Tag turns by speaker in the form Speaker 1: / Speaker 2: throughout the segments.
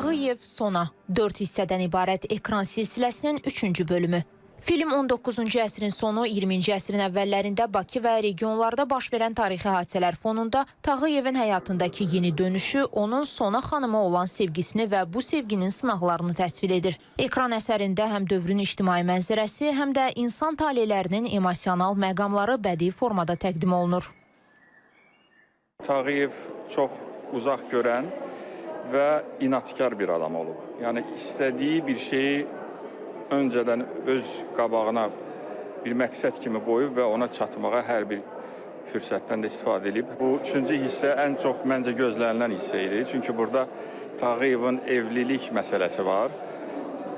Speaker 1: Tağıyev Sona 4 hissədən ibarət ekran silsiləsinin 3-cü bölümü. Film 19-cu əsrin sonu, 20-ci əsrin əvvəllərində Bakı və regionlarda baş verən tarixi hadisələr fonunda Tağıyevin həyatındakı yeni dönüşü, onun Sona xanıma olan sevgisini və bu sevginin sınaqlarını təsvir edir. Ekran əsərində həm dövrün ictimai mənzərəsi, həm də insan talelərinin emosional məqamları bədii formada təqdim olunur.
Speaker 2: Tağıyev çox uzaq görən və inadkar bir adam olub. Yəni istədiyi bir şeyi öncədən öz qabağına bir məqsəd kimi qoyub və ona çatmağa hər bir fürsətdən də istifadə edib. Bu üçüncü hissə ən çox məncə gözlənilən hissə idi. Çünki burada Tağıyevin evlilik məsələsi var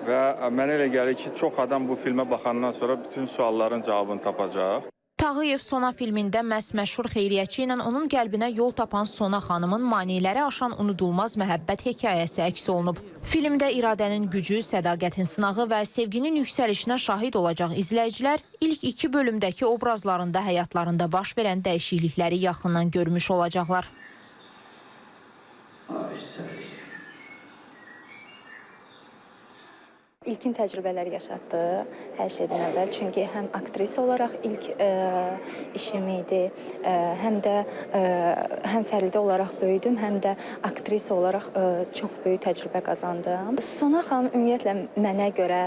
Speaker 2: və mənə elə gəlir ki, çox adam bu filmə baxandan sonra bütün sualların cavabını tapacaq.
Speaker 1: Tağıyev Sona filmində məhz məşhur xeyriyyətçi ilə onun qəlbinə yol tapan Sona xanımın maneələri aşan unudulmaz məhəbbət hekayəsi əks olunub. Filmdə iradənin gücü, sədaqətin sınağı və sevginin yüksəlişinə şahid olacaq izləyicilər ilk 2 bölümdəki obrazlarında həyatlarında baş verən dəyişiklikləri yaxından görmüş olacaqlar.
Speaker 3: İlkin təcrübələr yaşatdı hər şeydən əvvəl. Çünki həm aktrisa olaraq ilk işim idi, həm də həm fərdi olaraq böyüdüm, həm də aktrisa olaraq çox böyük təcrübə qazandım. Sona xanım ümumiyyətlə mənə görə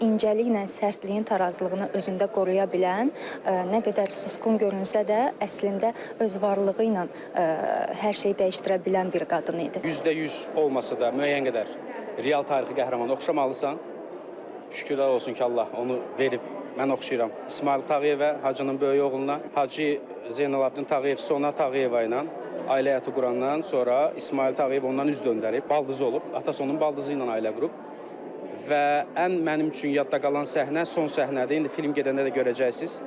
Speaker 3: incəliklə sərtliyin tarazlığını özündə qoruya bilən, nə qədər susqun görünsə də əslində öz varlığı ilə hər şeyi dəyişdirə bilən bir qadın idi.
Speaker 4: %100 olmasa da müəyyən qədər real tarixi qəhrəmanı oxşamalısan. Şükürlər olsun ki, Allah onu verib. Mən oxşayıram İsmail Tağıyev və Hacının böyük oğluna. Hacı Zeynalabdin Tağıyev Sona Tağıyeva ilə ailə həyatı qurandan sonra İsmail Tağıyev ondan üz döndərib, baldızı olub. Atası onun baldızı ilə ailə qurub. Və ən mənim üçün yadda qalan səhnə son səhnədir. İndi film gedəndə də görəcəksiniz.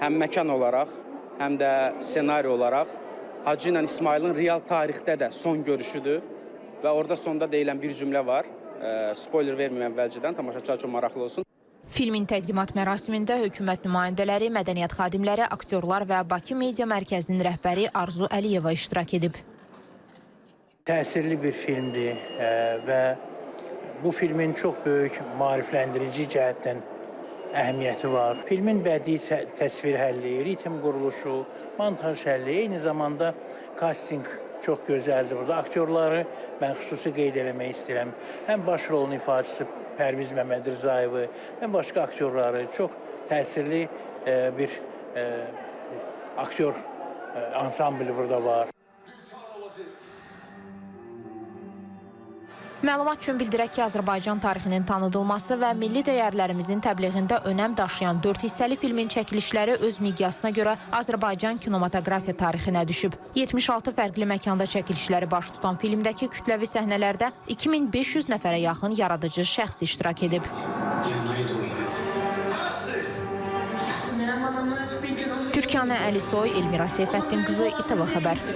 Speaker 4: Həm məkan olaraq, həm də senari olaraq Hacı ilə İsmailin real tarixdə də son görüşüdür. Və orada sonda deyilən bir cümlə var. Spoiler verməyəm əvvəlcədən, tamaşaçılar üçün maraqlı olsun.
Speaker 1: Filmin təqdimat mərasimində hökumət nümayəndələri, mədəniyyət xadimləri, aktyorlar və Bakı Media Mərkəzinin rəhbəri Arzu Əliyeva iştirak edib.
Speaker 5: Təsirli bir filmdir və bu filmin çox böyük maarifləndirici cəhətdən əhəmiyyəti var. Filmin bədii təsvir həlli, ritm quruluşu, montaj həlli, eyni zamanda casting çox gözəldir burada. Aktyorları mən xüsusi qeyd eləmək istəyirəm. Həm baş rolun ifaçısı Pərviz Məmmədrzayevi, həm başqa aktyorları çox təsirli bir aktyor ansambli burada var.
Speaker 1: Məlumat üçün bildirək ki, Azərbaycan tarixinin tanıdılması və milli dəyərlərimizin təbliğində önəm daşıyan 4 hissəli filmin çəkilişləri öz miqyasına görə Azərbaycan kinematografiya tarixinə düşüb. 76 fərqli məkanda çəkilişləri baş tutan filmdəki kütləvi səhnələrdə 2500 nəfərə yaxın yaradıcı şəxs iştirak edib. Türkanə Əlisoy, Elmira Seyfəddin qızı, İTV Xəbər.